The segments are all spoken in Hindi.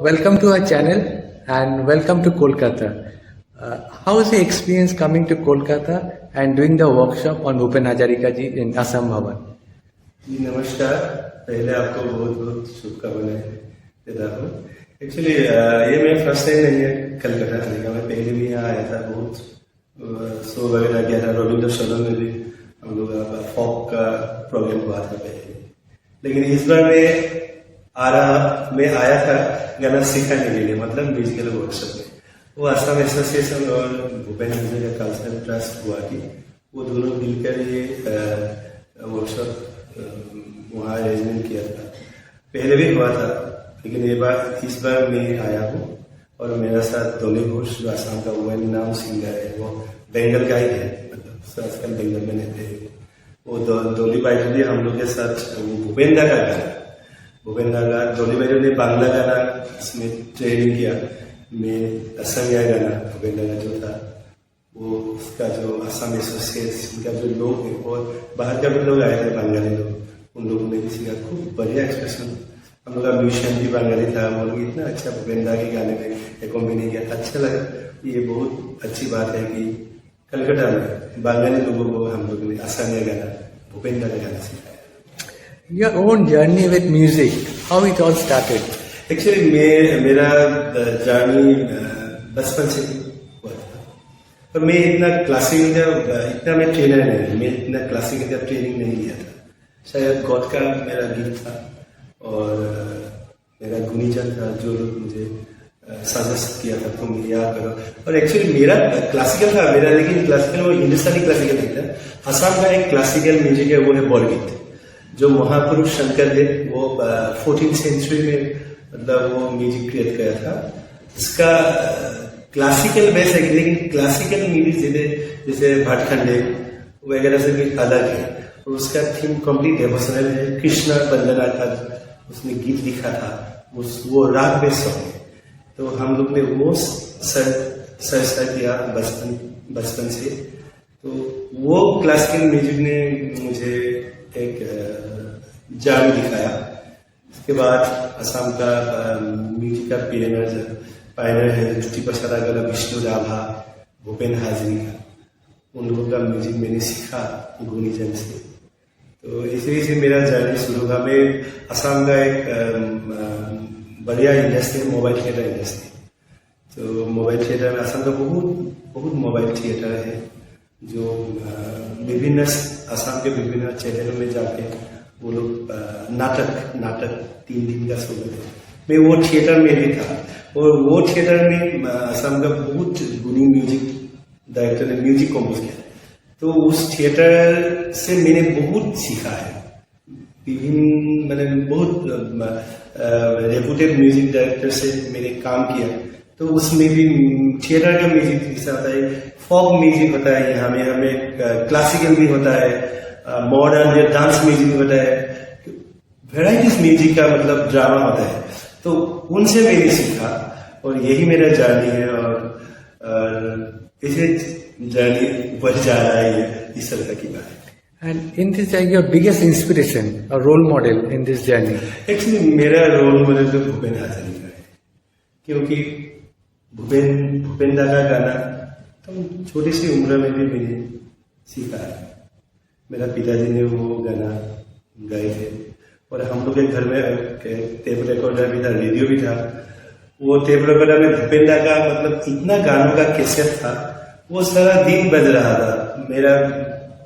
welcome to our channel and welcome to Kolkata. How is the experience coming to Kolkata and doing the workshop on Bhupen Hazarika ji in Assam Bhavan? जी नमस्कार। पहले आपको बहुत बहुत शुभकामनाएं देता हूँ। एक्चुअली ये मेरा फर्स्ट टाइम नहीं है कलकत्ता आने का। मैं पहले भी यहाँ आया था, बहुत शो वगैरह किया था। रविंद्र सदन में भी हम लोग का फॉक का प्रोग्राम हुआ था पहले, लेकिन इस बार मैं आया था गाना सीखने के लिए, मतलब म्यूजिकल वर्कशॉप में। वो असम एसोसिएशन और भूपेन हजारिका कल्चरल ट्रस्ट गुवाहाटी, वो दोनों मिलकर ये वर्कशॉप वहाँ अरेंजमेंट किया था। पहले भी हुआ था, लेकिन इस बार मैं आया हूँ और मेरा साथ डोली घोष जो असम का वेल नाम सिंगर है, वो बंगाल का ही है, मतलब आजकल बंगाल में रहते हैं। वो डोली बाइट भी हम लोग के साथ भूपेन दा का गाना, भूपेन दा का डोली बाइट ने बांग्ला गाना इसमें ट्रेनिंग किया। मैं असमिया गाना भूपेन दा का जो था, वो उसका जो असम एसोसिएशन का जो लोग हैं और बाहर का भी लोग आए थे, बंगाली लोग, उन लोगों ने भी सीखा। खूब बढ़िया एक्सप्रेशन। हम लोग का म्यूजिशियन भी बंगाली था, वो लोग इतना अच्छा भूपेन दा के गाने में एकम्पनी किया, अच्छा लगा। ये बहुत अच्छी बात है कि कलकत्ता में बंगाली लोगों को हम लोग ने असमिया गाना भूपेन दा का गाना सिखाया। Your own journey with music, how it all started? Actually मेरा जर्नी बचपन से हुआ था, पर मैं इतना क्लासिकल इतना मैं ट्रेनर नहीं, मैं इतना क्लासिकल ट्रेनिंग नहीं लिया था। शायद गॉड का मेरा गिफ्ट था और मेरा गुनीजन था जो मुझे सजेस्ट किया था तुम याद करो। और एक्चुअली मेरा क्लासिकल था मेरा, लेकिन क्लासिकल वो हिंदुस्तानी क्लासिकल नहीं था। असम का एक क्लासिकल म्यूजिक है, वो है बॉलगीत, जो महापुरुष शंकर देव वो 14th सेंचुरी में मतलब वो म्यूजिक क्रिएट किया था। इसका क्लासिकल बेस है, लेकिन क्लासिकल म्यूजिक जैसे भाटखंडे वगैरह से भी अलग है। और उसका थीम कंप्लीट डिवोशनल है। कृष्ण वंदना का उसने गीत लिखा था, वो राग बेस सॉन्ग है। तो हम लोग ने वो सर्च किया बचपन से। तो वो क्लासिकल म्यूजिक ने मुझे एक जान दिखाया। उसके बाद असम का म्यूजिक का पायनर है ज्योति प्रसाद अग्रवाल, विष्णु राभा, भूपेन हाजरिका, उन लोगों का म्यूजिक मैंने सीखा गुनीजन से। तो इसी से मेरा जर्नी शुरू हुआ। मैं असम का एक बढ़िया इंडस्ट्री है मोबाइल थिएटर इंडस्ट्री। तो मोबाइल थिएटर में असम का बहुत मोबाइल थिएटर है, जो विभिन्न असम के विभिन्न चैनलों में जाके वो लोग नाटक 3 दिन का शो देते। मैं वो थिएटर में भी था और वो थिएटर में असम का बहुत गुनी म्यूजिक डायरेक्टर ने म्यूजिक कंपोज किया। तो उस थिएटर से मैंने बहुत सीखा है। विभिन्न मैंने बहुत रेपुटेड म्यूजिक डायरेक्टर से मैंने काम किया। तो उसमें भी थिएटर का म्यूजिक जैसा होता है, फॉक म्यूजिक होता है, यहाँ में हमें क्लासिकल भी होता है, मॉडर्न या डांस म्यूजिक भी होता है, वेराइटीज म्यूजिक का मतलब ड्रामा होता है। तो उनसे मैंने सीखा और यही मेरा जर्नी है। और इसे जर्नी बढ़ जा रहा है, इस तरह की बात है। And in this, your biggest inspiration or role model in this journey? Actually मेरा रोल मॉडल तो भूपेन हाजरिका है, क्योंकि भूपेन दा का गाना तो छोटी सी उम्र में भी मैंने सीखा है। मेरा पिताजी ने वो गाना गाए थे और हम लोग के घर में टेप रिकॉर्डर भी था, रेडियो भी था। वो टेप रिकॉर्डर में भूपेन दा का मतलब इतना गानों का कैसेट था, वो सारा दिन बज रहा था। मेरा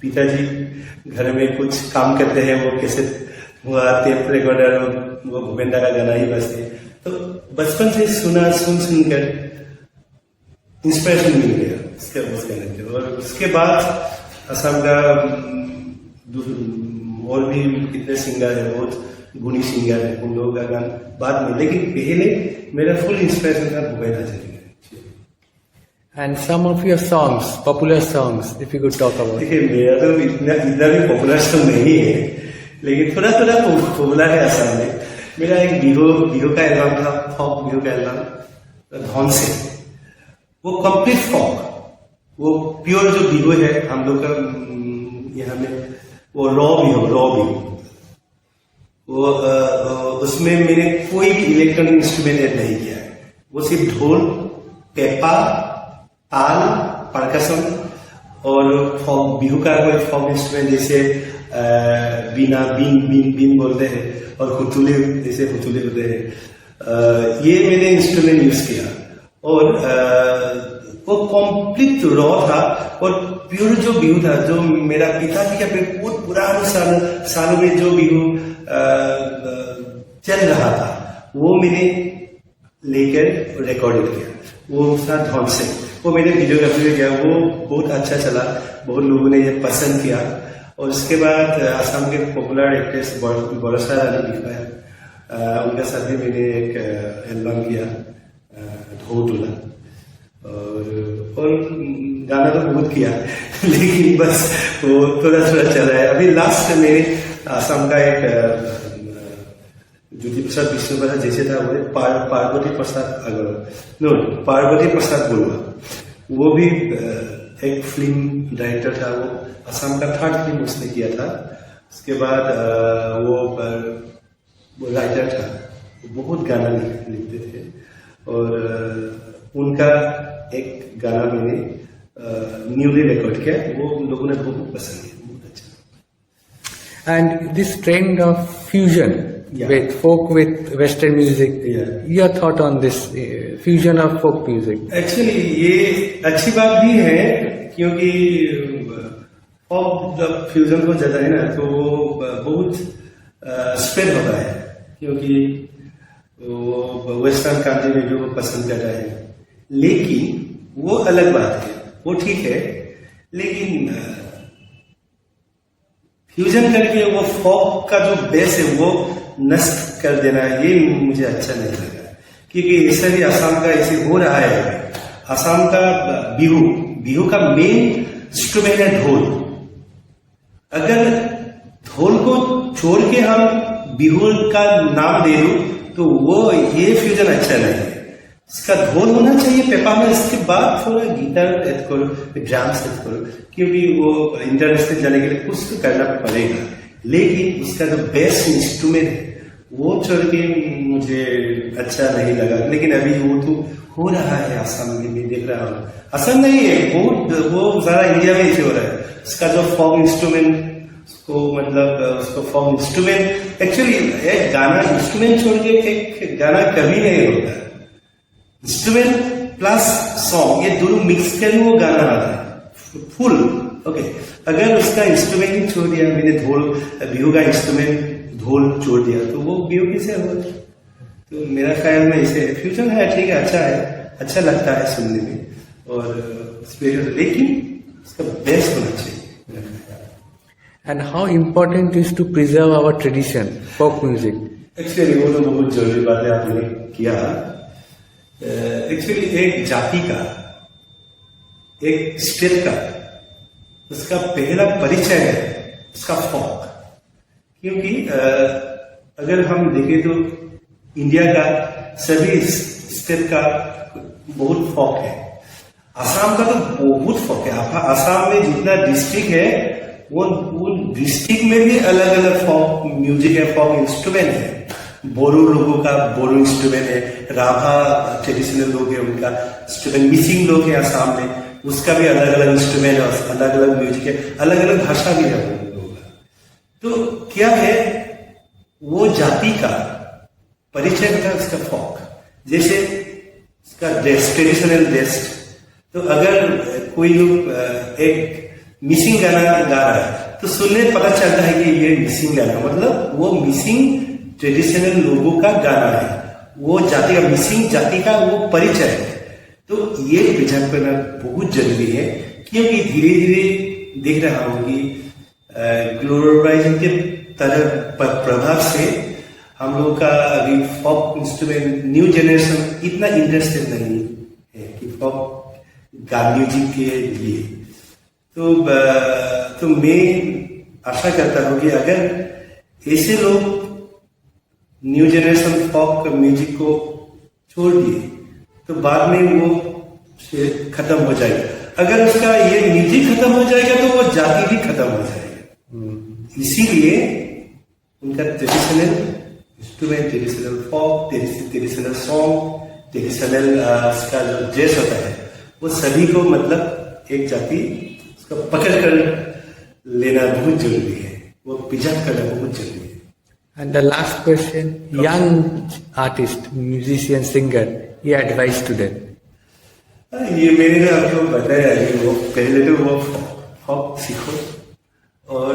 पिताजी घर में कुछ काम करते हैं, वो कैसेट हुआ टेप रिकॉर्डर, वो भूपेन दा का गाना ही बजते। तो बचपन से सुनकर इंस्पिरेशन मिल गया उसके गाने के। और उसके बाद असम का और भी कितने सिंगर है, बहुत गुणी सिंगर है, उन लोगों का गाना बाद में, लेकिन पहले मेरा फुल इंस्पिरेशन था Bhupen Hazarika. And some of your songs, popular songs, if you could talk about. देखिए मेरा तो इतना भी पॉपुलर सॉन्ग नहीं है, लेकिन थोड़ा पॉपुलर है असम में। मेरा एक बिहू का एल्बम था, फॉक बिहू का एल्बम धौन से। वो कंप्लीट फॉक, वो प्योर जो बिहू है हम लोग का यहाँ में, वो रॉ बिहू उसमें मैंने कोई भी इलेक्ट्रॉनिक इंस्ट्रूमेंट ऐड नहीं किया है। वो सिर्फ ढोल, पेपा, ताल, परकशन और फॉक, बिहू का कोई फॉक इंस्ट्रूमेंट जैसे बीना, बीन बोलते हैं, और हुतुले जैसे हुतुले होते हैं, ये मैंने इंस्ट्रूमेंट यूज किया। और वो कंप्लीट रॉ था और प्योर जो बिहू था, जो मेरा पिताजी का बहुत पुराने सालों में जो बिहू चल रहा था, वो मैंने लेकर रिकॉर्डेड किया, वो था ढंग से। वो मैंने वीडियोग्राफी में किया, वो बहुत अच्छा चला, बहुत लोगों ने ये पसंद किया। और उसके बाद असम के पॉपुलर एक्ट्रेस बरसा रानी दिखा, उनके साथ भी मैंने एक एल्बम किया, धो टूला, और गाना तो बहुत किया लेकिन बस वो थोड़ा चला है। अभी लास्ट में असम का एक ज्योति प्रसाद विष्णु जैसे था, वो पार्वती प्रसाद अग्रवाल, पार्वती प्रसाद बुलवा, वो भी एक फिल्म डायरेक्टर था। वो असम का 3rd फिल्म उसने किया था। उसके बाद वो राइटर था, वो बहुत गाना लिखते थे, और उनका एक गाना मैंने न्यूली रिकॉर्ड किया, वो लोगों ने बहुत पसंद किया, बहुत अच्छा। And this trend of fusion Yeah. with folk with Western music, Yeah. your thought on this fusion of folk music? Actually ये अच्छी बात भी है, क्योंकि जब फ्यूजन हो जाता है ना, तो वो बहुत स्प्रेड होता है, क्योंकि वो वेस्टर्न कंट्री में जो पसंद करता है। लेकिन वो अलग बात है, वो ठीक है, लेकिन फ्यूजन करके वो फोक का जो बेस है वो नष्ट कर देना, ये मुझे अच्छा नहीं लगा। क्योंकि ऐसा भी असम का ऐसे हो रहा है। असम का बिहू का मेन इंस्ट्रूमेंट है ढोल। अगर ढोल को छोड़ के हम बिहू का नाम दे दो, तो वो ये फ्यूजन अच्छा नहीं है। इसका ढोल होना चाहिए पेपा में, इसके बाद थोड़ा गिटार ऐड करो, ड्रम्स ऐड करो, क्योंकि वो इंटरनेशनल जाने के लिए कुछ तो करना पड़ेगा। लेकिन उसका जो बेस्ट इंस्ट्रूमेंट है वो छोड़ के मुझे अच्छा नहीं लगा। लेकिन अभी वो तो हो रहा है असम में, मैं देख रहा हूँ। असम नहीं है, वो सारा इंडिया में ऐसे हो रहा है। उसका जो फॉक इंस्ट्रूमेंट, उसको फॉक इंस्ट्रूमेंट, एक्चुअली एक गाना इंस्ट्रूमेंट छोड़ के एक गाना कभी नहीं होता। इंस्ट्रूमेंट प्लस सॉन्ग, ये दोनों मिक्स कर वो गाना आ रहा है फुल। ओके, अगर उसका इंस्ट्रूमेंट ही छोड़ दिया, मैंने ढोल, बिहू का इंस्ट्रूमेंट ढोल छोड़ दिया, तो वो बिहू कैसे होगा? तो मेरा ख्याल में इसे फ्यूजन है, ठीक है, अच्छा है, अच्छा लगता है सुनने में, और लेकिन उसका बेस्ट होना चाहिए। And how important is to preserve our tradition, folk music? Actually वो तो बहुत जरूरी बात है आपने किया। एक्चुअली एक जाति का, एक स्टेट का, उसका पहला परिचय है उसका फॉक। क्योंकि अगर हम देखें तो इंडिया का सभी स्टेट का बहुत फॉक है। असम का तो बहुत फॉक है। असम में जितना डिस्ट्रिक्ट है, वो डिस्ट्रिक्ट में भी अलग अलग फॉक म्यूजिक है, फॉक इंस्ट्रूमेंट है। बोरो लोगों का बोरो इंस्ट्रूमेंट है, राभा ट्रेडिशनल लोग है उनका इंस्ट्रूमेंट, मिसिंग लोग है असम में, उसका भी अलग अलग इंस्ट्रूमेंट है, अलग अलग म्यूजिक है, अलग अलग भाषा भी है उन लोगों का। तो क्या है, वो जाति का परिचय होता है उसका फॉक। जैसे उसका ड्रेस, ट्रेडिशनल ड्रेस। तो अगर कोई लोग एक मिसिंग गाना गा रहा है, तो सुनने पता चलता है कि ये मिसिंग गाना, मतलब वो मिसिंग ट्रेडिशनल लोगों का गाना है, वो जाति का, मिसिंग जाति का वो परिचय है। तो ये प्रिजर्व करना बहुत जरूरी है, क्योंकि धीरे धीरे देख रहा हूं कि ग्लोबलाइजेशन के तरह प्रभाव से हम लोग का अभी फॉक इंस्ट्रूमेंट, न्यू जनरेशन इतना इंटरेस्टेड नहीं है कि फॉक म्यूजिक के लिए। तो मैं आशा करता हूं कि अगर ऐसे लोग न्यू जनरेशन फॉक म्यूजिक को छोड़ दिए, तो बाद में वो खत्म हो जाएगा। अगर उसका ये म्यूजिक खत्म हो जाएगा, तो वो जाति भी खत्म हो जाएगा। इसीलिए उनका traditional instrument, traditional folk, traditional song, traditional उसका जो ड्रेस होता है, वो सभी को मतलब एक जाति उसका पकड़ कर लेना बहुत जरूरी है, वो प्रिजर्व करना बहुत जरूरी है। And the last question, young artist, musician, singer, your advice to them? ये मैंने ना आपको बताया कि वो पहले तो वो फॉक सीखो, और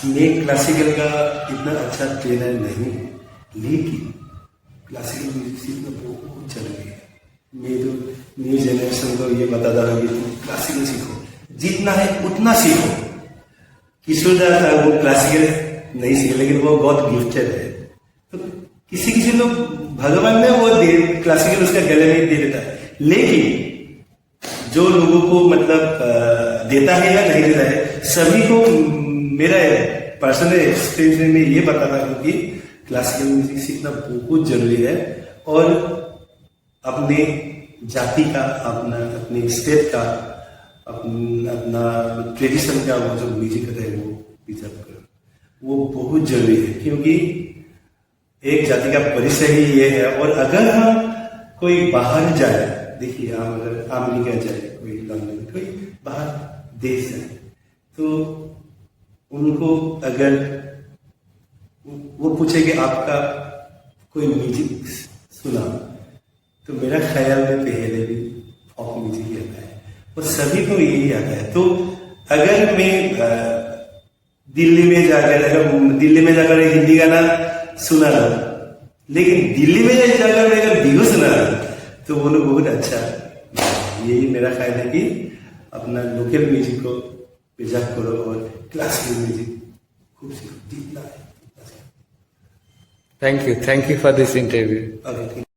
मैं क्लासिकल का इतना अच्छा ट्रेनर नहीं, लेकिन क्लासिकल म्यूजिक सीखना बहुत जरूरी है। मैं तो न्यू जनरेशन को ये बताता हूँ कि तुम क्लासिकल सीखो, जितना है उतना सीखो। किशोर दा था, वो क्लासिकल नहीं सीखे, लेकिन वो बहुत गिफ्टेड है। तो किसी किसी लोग भगवान ने वो क्लासिकल उसका गले में दे देता है, लेकिन जो लोगों को मतलब देता है या नहीं देता है, सभी को मेरा पर्सनल एक्सपीरियंस में मैं ये बताता हूँ कि क्लासिकल म्यूजिक सीखना बहुत जरूरी है, और अपने जाति का, अपने स्टेट का, अपना ट्रेडिशन का वो जो म्यूजिक है वो प्रिजर्व करो, वो बहुत जरूरी है। क्योंकि एक जाति का परिचय ही ये है। और अगर हम कोई बाहर जाए, देखिए हम अगर अमेरिका जाए, कोई लंदन, कोई बाहर देश जाए, तो उनको अगर वो पूछे कि आपका कोई म्यूजिक सुना, तो मेरा ख्याल में पहले भी फॉक म्यूजिक ही आता है, और सभी को यही आता है। तो अगर मैं दिल्ली में जाकर हिंदी गाना सुना रहा, लेकिन दिल्ली में जाकर मैं अगर बिहू सुना रहा, तो वो लोग बहुत अच्छा। यही मेरा ख्याल है कि अपना लोकल म्यूजिक को प्रिजर्व करो, और क्लासिकल म्यूजिक खूब सीखो, जितना है। Thank you for this interview. Okay.